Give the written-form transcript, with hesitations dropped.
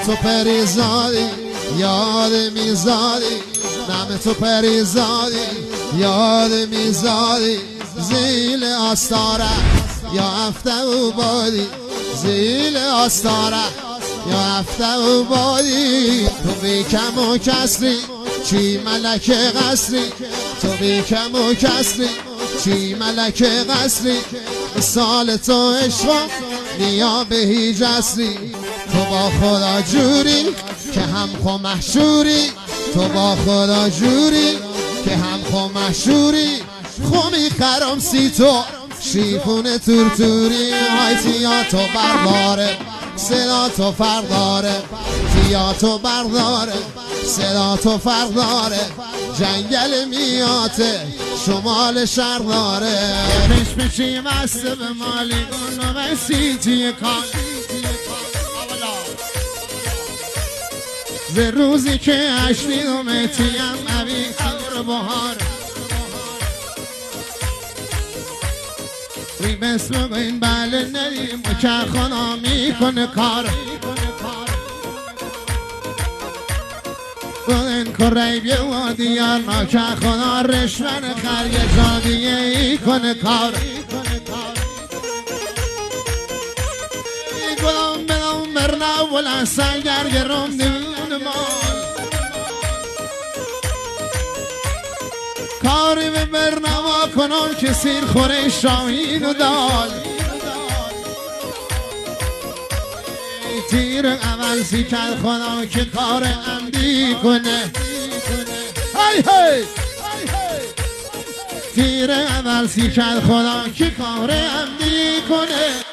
تو پریزادی یاد میزادی، نم تو پریزادی یاد میزادی، زیل آستاره یا هفته و بادی، زیل آستاره یا هفته و بادی. تو بی کم و کسری چی ملک قصری، تو بی کم و کسری چی ملک قصری، سال تو عشق نیا به هیچ اصری. تو با خدا جوری که هم خو محشوری، تو با خدا جوری که هم خو محشوری. خو میخرم سی تو شیفون تورتوری، های تیا تو برداره صدا تو فرق داره، تیا تو برداره صدا تو فرق داره. جنگل میاته شمال شرق داره، پیش پیشی مسته به مالی گونه و سیتی کان. ز روزی که اشنیدم اتیم اوی خور بهار، وی مثل این بله ندیم که خدا میکنه کار. این کره بیه و دیار ناکه خدا رشون خرگ جادیه ای کنه کار. گلام بدم برنا ولا سنگر گرم دیون مال، کاری به برنوا کنم که سیر خوره شاهین و دال. تیر اول سیکل خدا که کار عمدی کنه، هی هی تیر اول سیکل خدا که کار عمدی کنه.